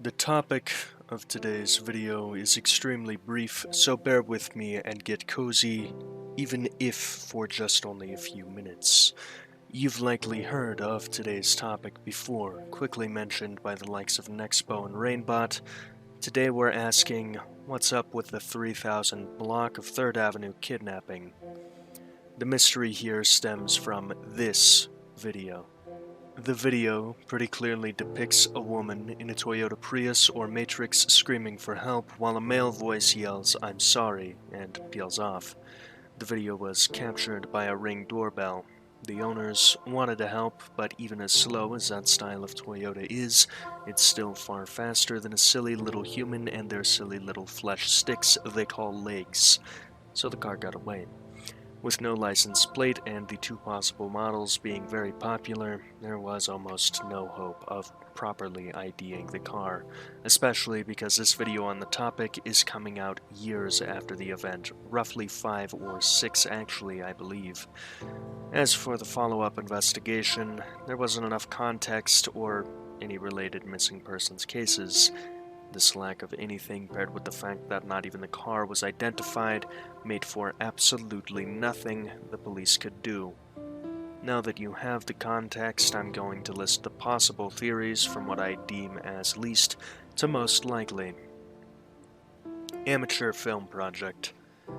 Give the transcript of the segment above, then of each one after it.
The topic of today's video is extremely brief, so bear with me and get cozy, even if for just only a few minutes. You've likely heard of today's topic before, quickly mentioned by the likes of Nexpo and Rainbot. Today we're asking, what's up with the 3000 block of 3rd Avenue kidnapping? The mystery here stems from this video. The video pretty clearly depicts a woman in a Toyota Prius or Matrix screaming for help while a male voice yells, "I'm sorry," and peels off. The video was captured by a Ring doorbell. The owners wanted to help, but even as slow as that style of Toyota is, it's still far faster than a silly little human and their silly little flesh sticks they call legs. So the car got away. With no license plate and the two possible models being very popular, there was almost no hope of properly IDing the car, especially because this video on the topic is coming out years after the event, roughly 5 or 6 actually, I believe. As for the follow-up investigation, there wasn't enough context or any related missing persons cases. This lack of anything, paired with the fact that not even the car was identified, made for absolutely nothing the police could do. Now that you have the context, I'm going to list the possible theories from what I deem as least to most likely. Amateur film project.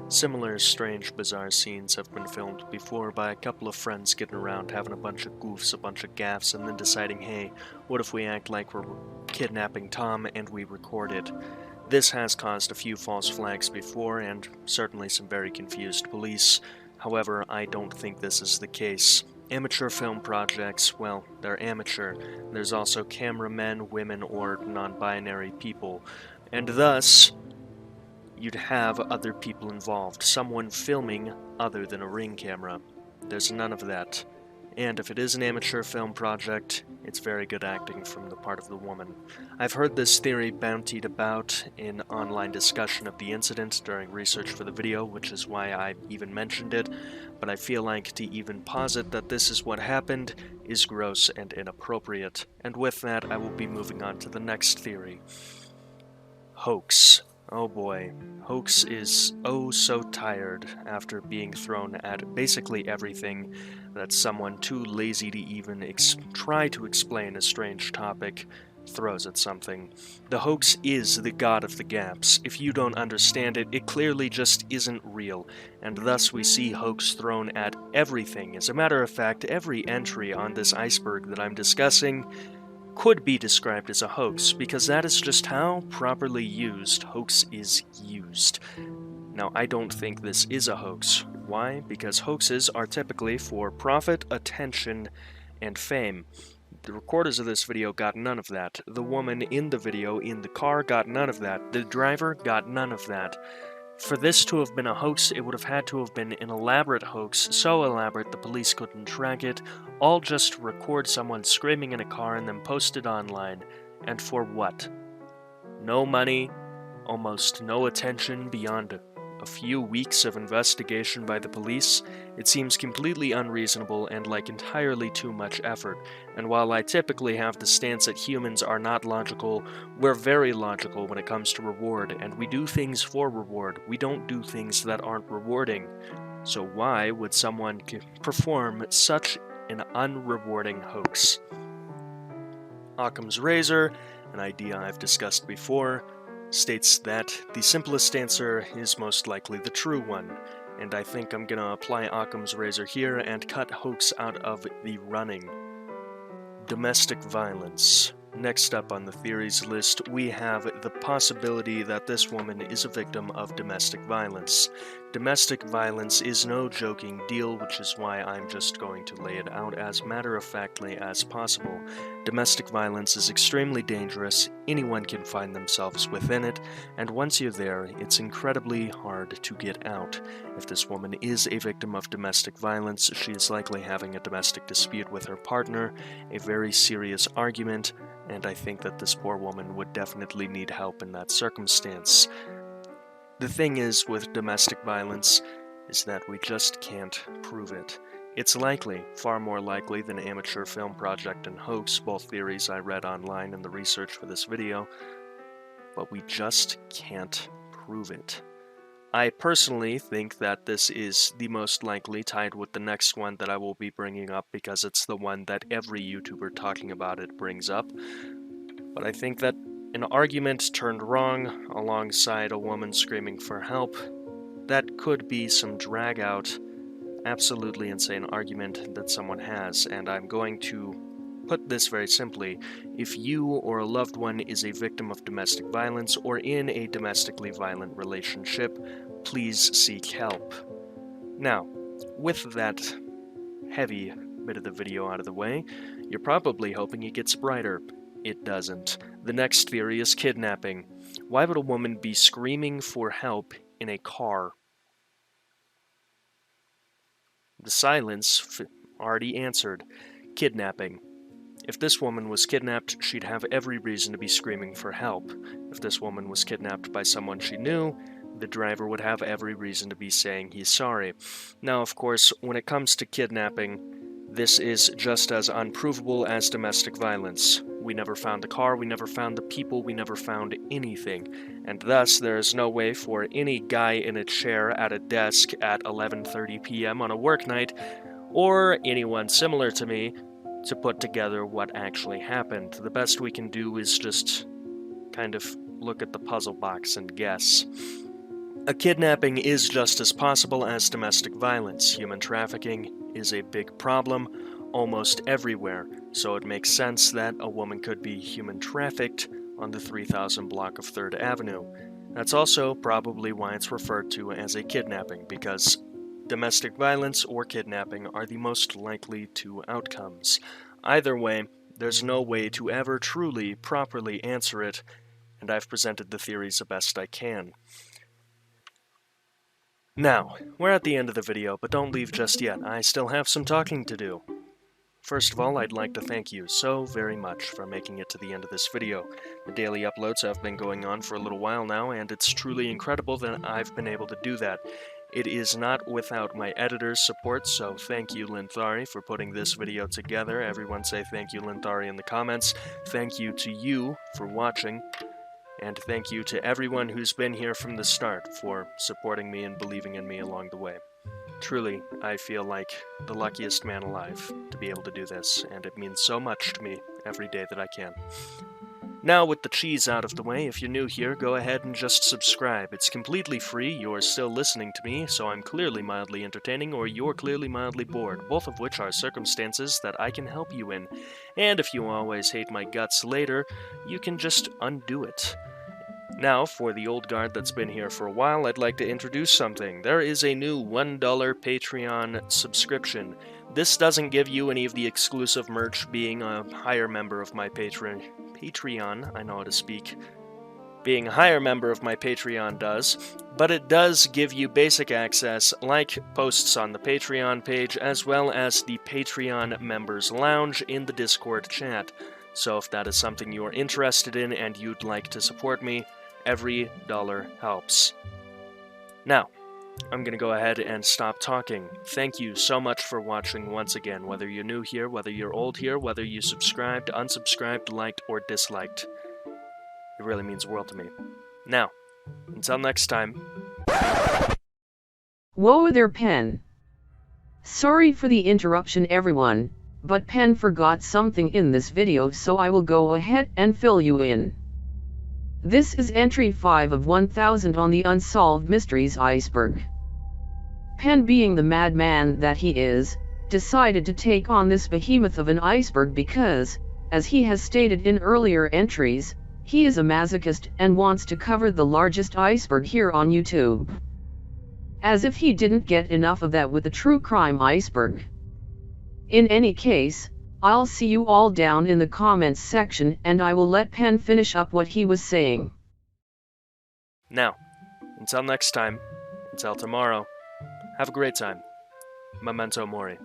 Similar strange, bizarre scenes have been filmed before by a couple of friends getting around having a bunch of goofs, a bunch of gaffes, and then deciding, hey, what if we act like we're kidnapping Tom and we record it? This has caused a few false flags before and certainly some very confused police. However, I don't think this is the case. Amateur film projects, well, they're amateur. There's also cameramen, women, or non-binary people, and thus you'd have other people involved, someone filming other than a Ring camera. There's none of that. And if it is an amateur film project, it's very good acting from the part of the woman. I've heard this theory bountied about in online discussion of the incident during research for the video, which is why I even mentioned it, but I feel like to even posit that this is what happened is gross and inappropriate. And with that, I will be moving on to the next theory. Hoax. Oh boy, Hoax is oh so tired after being thrown at basically everything that someone too lazy to even try to explain a strange topic throws at something. The hoax is the god of the gaps. If you don't understand it, it clearly just isn't real, and thus we see hoax thrown at everything. As a matter of fact, every entry on this iceberg that I'm discussing could be described as a hoax, because that is just how, properly used, hoax is used. Now, I don't think this is a hoax. Why? Because hoaxes are typically for profit, attention, and fame. The recorders of this video got none of that. The woman in the video in the car got none of that. The driver got none of that. For this to have been a hoax, it would have had to have been an elaborate hoax, so elaborate the police couldn't track it, all just to record someone screaming in a car and then post it online. And for what? No money, almost no attention beyond a few weeks of investigation by the police. It seems completely unreasonable and like entirely too much effort. And while I typically have the stance that humans are not logical, we're very logical when it comes to reward, and we do things for reward. We don't do things that aren't rewarding. So why would someone perform such an unrewarding hoax? Occam's razor, an idea I've discussed before, states that the simplest answer is most likely the true one, and I think I'm gonna apply Occam's razor here and cut hoax out of the running. Domestic violence. Next up on the theories list, we have the possibility that this woman is a victim of domestic violence. Domestic violence is no joking deal, which is why I'm just going to lay it out as matter-of-factly as possible. Domestic violence is extremely dangerous, anyone can find themselves within it, and once you're there, it's incredibly hard to get out. If this woman is a victim of domestic violence, she is likely having a domestic dispute with her partner, a very serious argument, and I think that this poor woman would definitely need help in that circumstance. The thing is with domestic violence is that we just can't prove it. It's likely, far more likely than amateur film project and hoax, both theories I read online in the research for this video, but we just can't prove it. I personally think that this is the most likely, tied with the next one that I will be bringing up because it's the one that every YouTuber talking about it brings up. But I think that an argument turned wrong alongside a woman screaming for help, that could be some drag-out, absolutely insane argument that someone has, and I'm going to put this very simply. If you or a loved one is a victim of domestic violence or in a domestically violent relationship, please seek help. Now, with that heavy bit of the video out of the way, you're probably hoping it gets brighter. It doesn't. The next theory is kidnapping. Why would a woman be screaming for help in a car? The silence already answered. Kidnapping. If this woman was kidnapped, she'd have every reason to be screaming for help. If this woman was kidnapped by someone she knew, the driver would have every reason to be saying he's sorry. Now, of course, when it comes to kidnapping, this is just as unprovable as domestic violence. We never found the car, we never found the people, we never found anything. And thus, there is no way for any guy in a chair at a desk at 11:30 p.m. on a work night, or anyone similar to me, to put together what actually happened. The best we can do is just kind of look at the puzzle box and guess. A kidnapping is just as possible as domestic violence. Human trafficking is a big problem almost everywhere, so it makes sense that a woman could be human trafficked on the 3000 block of 3rd Avenue. That's also probably why it's referred to as a kidnapping, because domestic violence or kidnapping are the most likely two outcomes. Either way, there's no way to ever truly, properly answer it, and I've presented the theories the best I can. Now, we're at the end of the video, but don't leave just yet. I still have some talking to do. First of all, I'd like to thank you so very much for making it to the end of this video. The daily uploads have been going on for a little while now, and it's truly incredible that I've been able to do that. It is not without my editor's support, so thank you, Linthari, for putting this video together. Everyone say thank you, Linthari, in the comments. Thank you to you for watching, and thank you to everyone who's been here from the start for supporting me and believing in me along the way. Truly, I feel like the luckiest man alive to be able to do this, and it means so much to me every day that I can. Now, with the cheese out of the way, if you're new here, go ahead and just subscribe. It's completely free, you're still listening to me, so I'm clearly mildly entertaining, or you're clearly mildly bored, both of which are circumstances that I can help you in. And if you always hate my guts later, you can just undo it. Now, for the old guard that's been here for a while, I'd like to introduce something. There is a new $1 Patreon subscription. This doesn't give you any of the exclusive merch, being a higher member of my Patreon, I know how to speak. Being a higher member of my Patreon does, but it does give you basic access, like posts on the Patreon page, as well as the Patreon Members Lounge in the Discord chat. So if that is something you're interested in and you'd like to support me, every dollar helps. Now, I'm going to go ahead and stop talking. Thank you so much for watching once again, whether you're new here, whether you're old here, whether you subscribed, unsubscribed, liked, or disliked. It really means the world to me. Now, until next time. Whoa there, Pen. Sorry for the interruption, everyone, but Pen forgot something in this video, so I will go ahead and fill you in. This is entry 5 of 1000 on the Unsolved Mysteries iceberg. Pen, being the madman that he is, decided to take on this behemoth of an iceberg because, as he has stated in earlier entries, he is a masochist and wants to cover the largest iceberg here on YouTube. As if he didn't get enough of that with the true crime iceberg. In any case, I'll see you all down in the comments section, and I will let Pen finish up what he was saying. Now, until next time, until tomorrow, have a great time. Memento Mori.